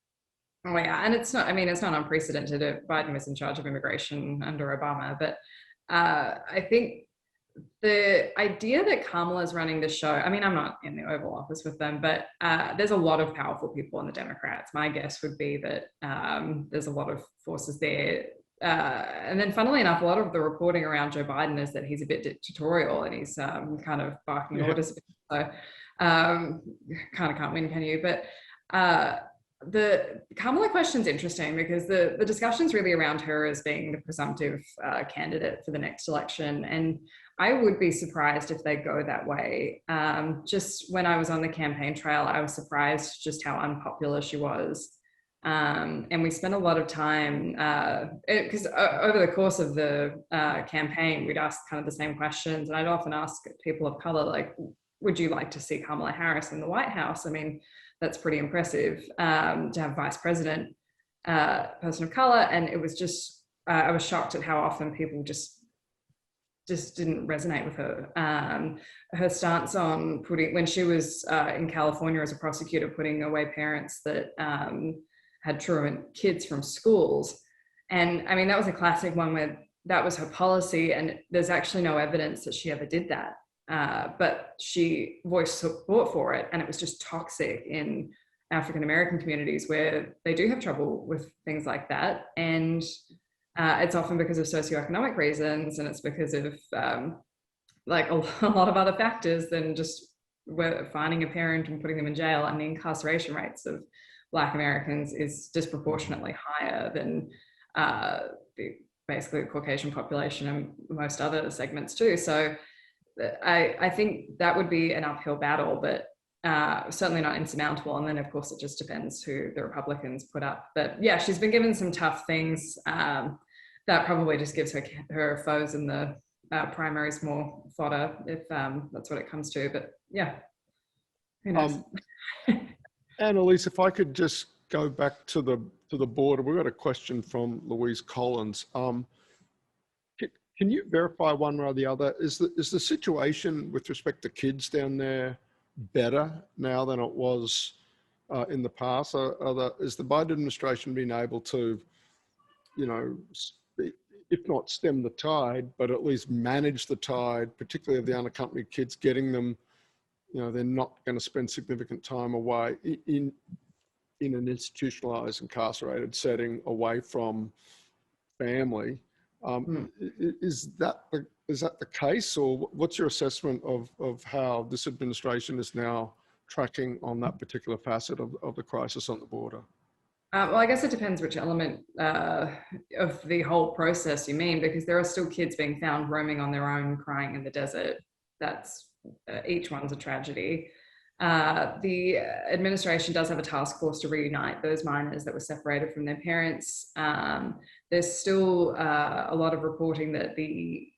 Oh yeah, and it's not unprecedented. Biden was in charge of immigration under Obama, but I think the idea that Kamala's running the show, I mean, I'm not in the Oval Office with them, but there's a lot of powerful people in the Democrats. My guess would be that there's a lot of forces there. And then funnily enough, a lot of the reporting around Joe Biden is that he's a bit dictatorial and he's kind of barking orders. So kind of can't win, can you? But the Kamala question's interesting because the discussion's really around her as being the presumptive candidate for the next election. And I would be surprised if they go that way. Just when I was on the campaign trail, I was surprised just how unpopular she was. And we spent a lot of time, because over the course of the campaign, we'd ask kind of the same questions. And I'd often ask people of color, like, would you like to see Kamala Harris in the White House? I mean, that's pretty impressive to have Vice President, person of color. And it was just, I was shocked at how often people just didn't resonate with her. Her stance on when she was in California as a prosecutor, putting away parents that had truant kids from schools. And I mean, that was a classic one where that was her policy, and there's actually no evidence that she ever did that. But she voiced support for it, and it was just toxic in African-American communities where they do have trouble with things like that. And it's often because of socioeconomic reasons, and it's because of like a lot of other factors than just finding a parent and putting them in jail. And the incarceration rates of Black Americans is disproportionately higher than basically the Caucasian population and most other segments too. So I think that would be an uphill battle, but certainly not insurmountable. And then of course it just depends who the Republicans put up. But yeah, she's been given some tough things. That probably just gives her foes in the primaries more fodder, if that's what it comes to. But yeah, who knows? Annelise, if I could just go back to the border, we've got a question from Louise Collins. Can you verify one way or the other? Is the situation with respect to kids down there better now than it was in the past? Is the Biden administration been able to, if not stem the tide, but at least manage the tide, particularly of the unaccompanied kids, getting them, they're not going to spend significant time away in an institutionalized, incarcerated setting away from family. Is that the case, or what's your assessment of how this administration is now tracking on that particular facet of the crisis on the border? Well, I guess it depends which element of the whole process you mean, because there are still kids being found roaming on their own, crying in the desert. That's each one's a tragedy. The administration does have a task force to reunite those minors that were separated from their parents. There's still a lot of reporting that the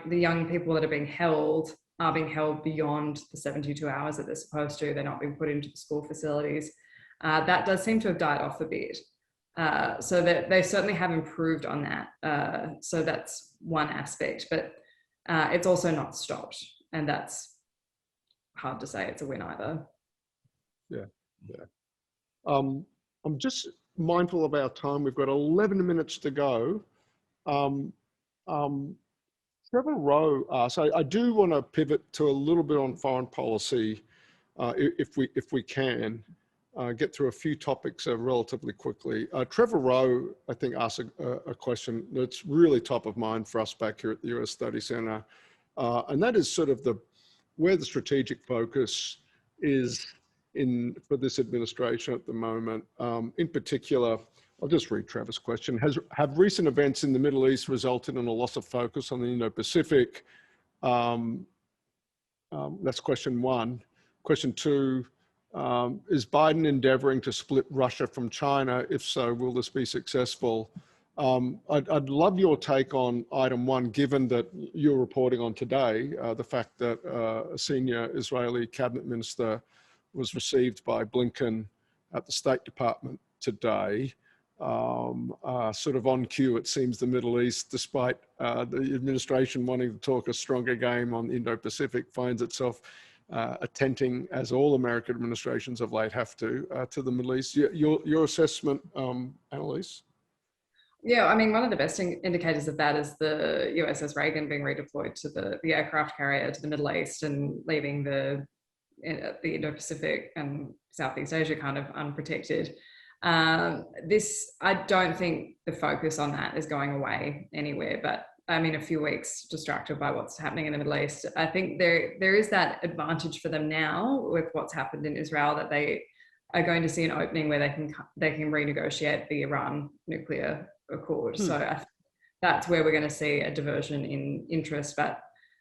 young people that are being held beyond the 72 hours that they're supposed to. They're not being put into the school facilities. That does seem to have died off a bit. So that they certainly have improved on that. So that's one aspect, but it's also not stopped. And that's hard to say it's a win either. Yeah. I'm just mindful of our time. We've got 11 minutes to go. Trevor Rowe asks, I do want to pivot to a little bit on foreign policy, if we can. Get through a few topics relatively quickly. Trevor Rowe, I think, asked a question that's really top of mind for us back here at the US Study Center. And that is sort of where the strategic focus is for this administration at the moment. In particular, I'll just read Trevor's question. Have recent events in the Middle East resulted in a loss of focus on the Indo-Pacific? That's question one. Question two, is Biden endeavoring to split Russia from China? If so, will this be successful? I'd love your take on item one, given that you're reporting on today, the fact that a senior Israeli cabinet minister was received by Blinken at the State Department today. sort of on cue, it seems, the Middle East, despite the administration wanting to talk a stronger game on Indo-Pacific, finds itself attenting, as all American administrations of late have to the Middle East. Your assessment, Annelise? Yeah, I mean, one of the best indicators of that is the USS Reagan being redeployed to the aircraft carrier to the Middle East and leaving the Indo-Pacific and Southeast Asia kind of unprotected. I don't think the focus on that is going away anywhere, but I mean, a few weeks distracted by what's happening in the Middle East. I think there is that advantage for them now with what's happened in Israel, that they are going to see an opening where they can renegotiate the Iran nuclear accord. So that's where we're going to see a diversion in interest, but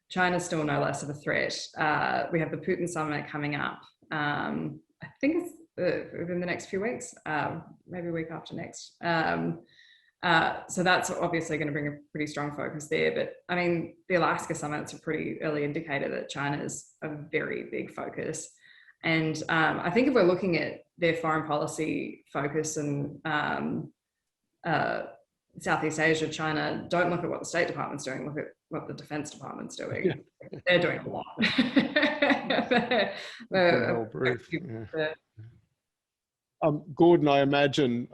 China's still no less of a threat. We have the Putin summit coming up. I think it's within the next few weeks, maybe a week after next. So that's obviously going to bring a pretty strong focus there. But I mean, the Alaska summit's a pretty early indicator that China's a very big focus. And I think if we're looking at their foreign policy focus and Southeast Asia, China, don't look at what the State Department's doing, look at what the Defense Department's doing. Yeah. They're doing a lot. Gordon, I imagine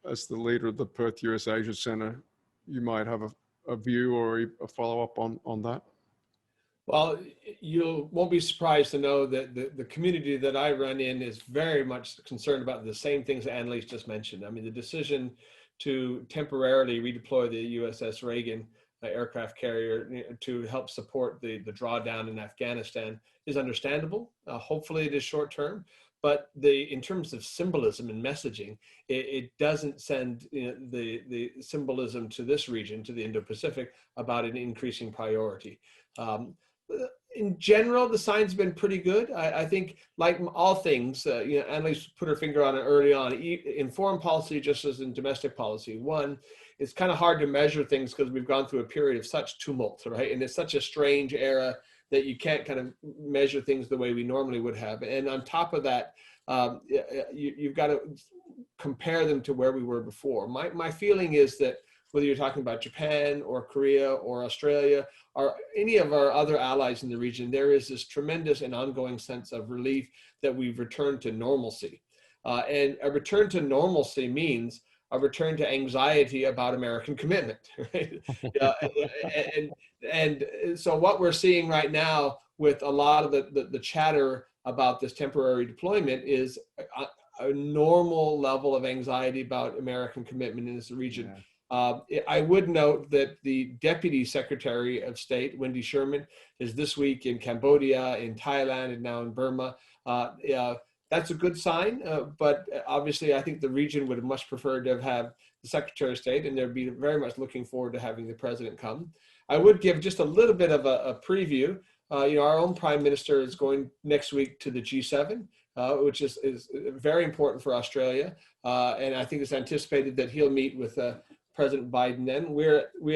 as the leader of the Perth USAsia Centre, you might have a view or a follow-up on that. Well, you won't be surprised to know that the community that I run in is very much concerned about the same things that Annelise just mentioned. I mean, the decision to temporarily redeploy the USS Reagan aircraft carrier to help support the drawdown in Afghanistan is understandable. Hopefully it is short term, but in terms of symbolism and messaging, it doesn't send the symbolism to this region, to the Indo-Pacific, about an increasing priority. In general, the signs have been pretty good. I think, like all things, Annelise put her finger on it early on. In foreign policy, just as in domestic policy, one, it's kind of hard to measure things because we've gone through a period of such tumult, right? And it's such a strange era that you can't kind of measure things the way we normally would have. And on top of that, you've got to compare them to where we were before. My feeling is that whether you're talking about Japan or Korea or Australia or any of our other allies in the region, there is this tremendous and ongoing sense of relief that we've returned to normalcy. And a return to normalcy means a return to anxiety about American commitment, right? And so what we're seeing right now with a lot of the chatter about this temporary deployment is a normal level of anxiety about American commitment in this region. Yeah. I would note that the Deputy Secretary of State, Wendy Sherman, is this week in Cambodia, in Thailand, and now in Burma. That's a good sign, but obviously I think the region would have much preferred to have the Secretary of State, and they'd be very much looking forward to having the President come. I would give just a little bit of a preview. Our own Prime Minister is going next week to the G7, which is very important for Australia, and I think it's anticipated that he'll meet with President Biden. Then we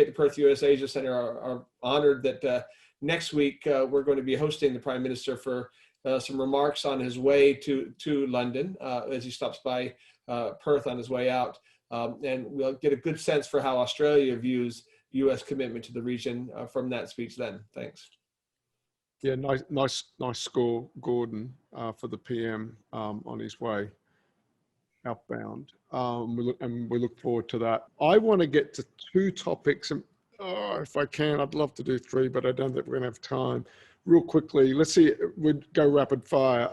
at the Perth USAsia Centre are honored that next week we're going to be hosting the Prime Minister for some remarks on his way to London as he stops by Perth on his way out. And we'll get a good sense for how Australia views U.S. commitment to the region from that speech then. Thanks. Yeah, nice score, Gordon, for the PM on his way outbound. We look forward to that. I want to get to two topics, and if I can, I'd love to do three, but I don't think we're going to have time. Real quickly, let's see, we'd go rapid fire.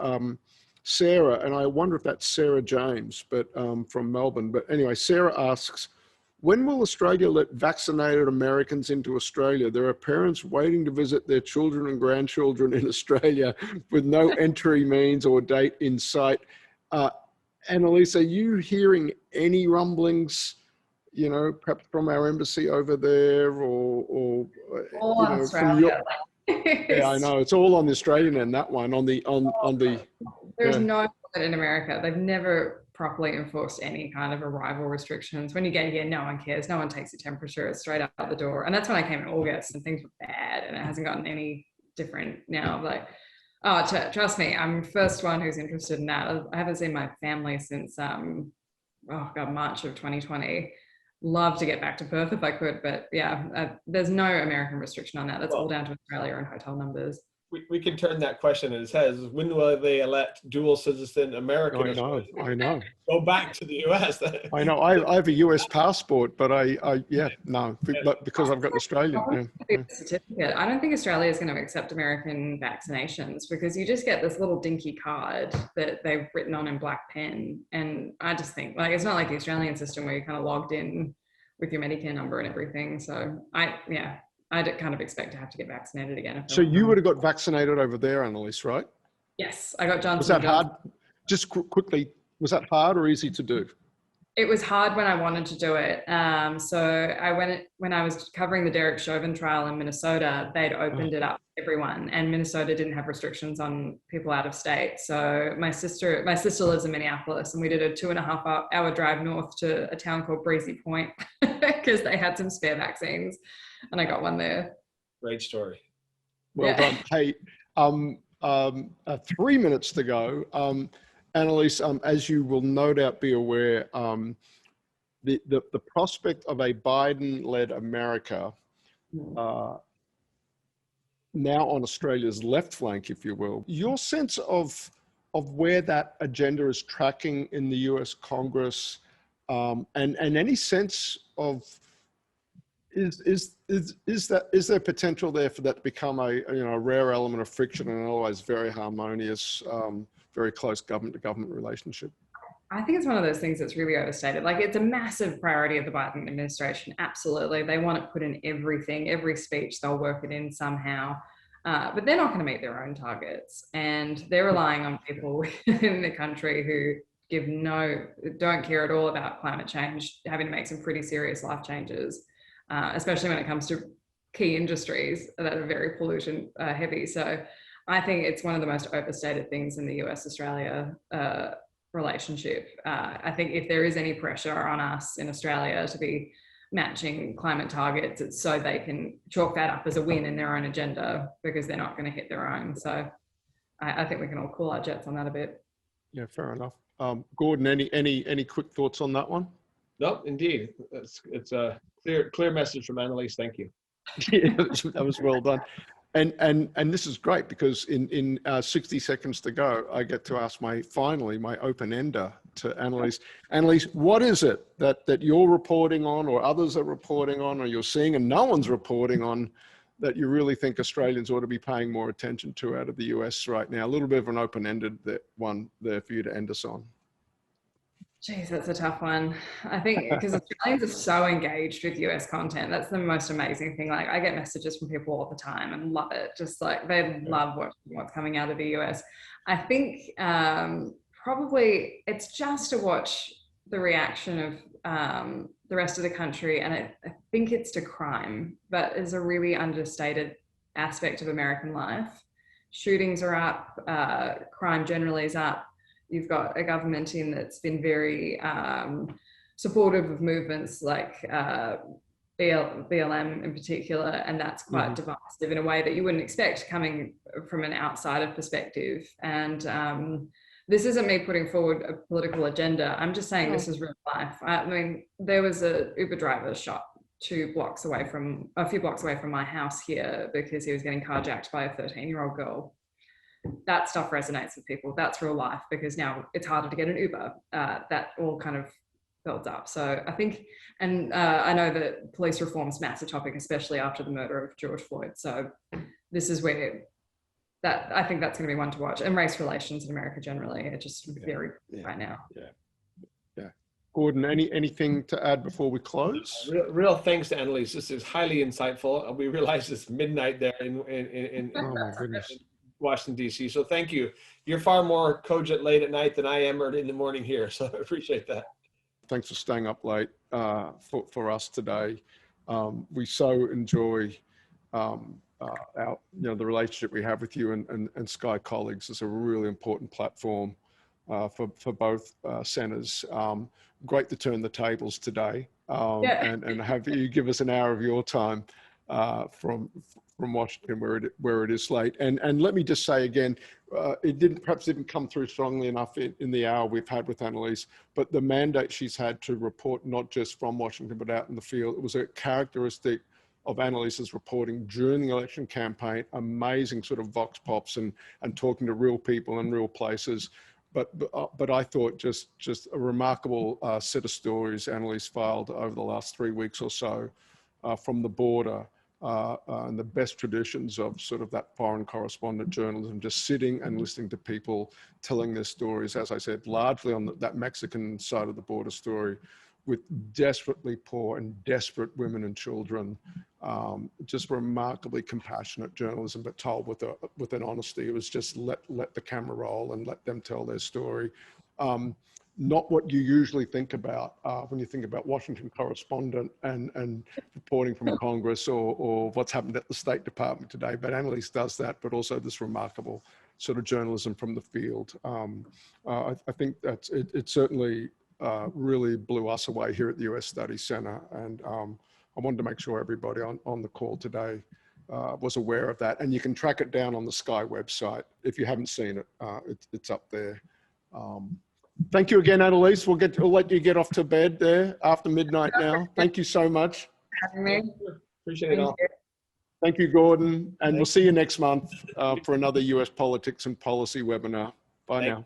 Sarah, and I wonder if that's Sarah James, but from Melbourne. But anyway, Sarah asks, when will Australia let vaccinated Americans into Australia? There are parents waiting to visit their children and grandchildren in Australia with no entry means or date in sight. Annelise, are you hearing any rumblings, perhaps from our embassy over there or from your... Yeah, I know. It's all on the Australian end, that one, on the... There's no in America. They've never properly enforced any kind of arrival restrictions. When you get here, no one cares. No one takes your temperature. It's straight out the door. And that's when I came in August and things were bad and it hasn't gotten any different now. Like, oh, trust me, I'm the first one who's interested in that. I haven't seen my family since oh God, March of 2020. Love to get back to Perth if I could, but yeah, there's no American restriction on that. That's all down to Australia and hotel numbers. We can turn that question in its head. When will they elect dual citizen American? I know. Go back to the US. I know. I have a US passport, but but because I've got an Australian. Certificate. I don't think Australia is going to accept American vaccinations because you just get this little dinky card that they've written on in black pen. And I just think like, it's not like the Australian system where you're kind of logged in with your Medicare number and everything. So I'd kind of expect to have to get vaccinated again. So you would have got vaccinated over there, Annelise, right? Yes, I got Johnson. Was that hard? Just quickly, was that hard or easy to do? It was hard when I wanted to do it. So I went when I was covering the Derek Chauvin trial in Minnesota. They'd opened it up to everyone, and Minnesota didn't have restrictions on people out of state. So my sister lives in Minneapolis, and we did a 2.5-hour drive north to a town called Breezy Point because they had some spare vaccines. And I got one there. Great story. Well done. Hey, 3 minutes to go. Annelise, as you will no doubt be aware, the prospect of a Biden-led America now on Australia's left flank, if you will, your sense of where that agenda is tracking in the US Congress, and any sense of is there potential there for that to become a rare element of friction in an otherwise very harmonious, very close government-to-government relationship? I think it's one of those things that's really overstated. Like, it's a massive priority of the Biden administration. Absolutely, they want it put in everything, every speech. They'll work it in somehow, but they're not going to meet their own targets, and they're relying on people in the country who don't care at all about climate change, having to make some pretty serious life changes. Especially when it comes to key industries that are very pollution heavy. So I think it's one of the most overstated things in the US-Australia relationship. I think if there is any pressure on us in Australia to be matching climate targets, it's so they can chalk that up as a win in their own agenda because they're not going to hit their own. So I think we can all cool our jets on that a bit. Yeah, fair enough. Gordon, any quick thoughts on that one? No, indeed. It's a clear message from Annelise. Thank you. Yeah, that was well done. And this is great because in 60 seconds to go, I get to ask my open-ender to Annelise. Annelise, what is it that you're reporting on or others are reporting on or you're seeing and no one's reporting on that you really think Australians ought to be paying more attention to out of the US right now? A little bit of an open-ended one there for you to end us on. Geez, that's a tough one. I think because Australians are so engaged with US content. That's the most amazing thing. Like, I get messages from people all the time and love it. Just like they love what's coming out of the US. I think probably it's just to watch the reaction of the rest of the country. And I think it's to crime, but is a really understated aspect of American life. Shootings are up, crime generally is up. You've got a government in that's been very supportive of movements like BLM in particular, and that's quite divisive in a way that you wouldn't expect coming from an outsider perspective. And this isn't me putting forward a political agenda. I'm just saying this is real life. I mean, there was a Uber driver shot a few blocks away from my house here because he was getting carjacked by a 13-year-old girl. That stuff resonates with people. That's real life because now it's harder to get an Uber. That all kind of builds up. So I think, and I know that police reform is a massive topic, especially after the murder of George Floyd. So this is where I think that's going to be one to watch. And race relations in America generally are just very right now. Yeah. Gordon, anything to add before we close? Real thanks to Annelise. This is highly insightful. We realize it's midnight there in oh my goodness. Washington, D.C. So thank you. You're far more cogent late at night than I am or in the morning here. So I appreciate that. Thanks for staying up late for us today. We so enjoy the relationship we have with you and Sky colleagues. It's a really important platform for both centers. Great to turn the tables today and have you give us an hour of your time. from Washington, where it is late. And let me just say again, it perhaps didn't come through strongly enough in the hour we've had with Annelise, but the mandate she's had to report not just from Washington but out in the field, it was a characteristic of Annelise's reporting during the election campaign. Amazing sort of vox pops and talking to real people in real places. But I thought just a remarkable set of stories Annelise filed over the last 3 weeks or so from the border, and the best traditions of sort of that foreign correspondent journalism, just sitting and listening to people telling their stories, as I said, largely on that Mexican side of the border story, with desperately poor and desperate women and children. Just remarkably compassionate journalism, but told with an honesty. It was just let the camera roll and let them tell their story. Not what you usually think about when you think about Washington Correspondent and reporting from Congress or what's happened at the State Department today. But Annelise does that, but also this remarkable sort of journalism from the field. I think that's it certainly really blew us away here at the US Studies Center. And I wanted to make sure everybody on the call today was aware of that. And you can track it down on the Sky website. If you haven't seen it, it's up there. Thank you again, Annelise. We'll let you get off to bed there after midnight now. Thank you so much. Having me. Appreciate it all. Thank you, Gordon. And we'll see you next month for another US politics and policy webinar. Bye now.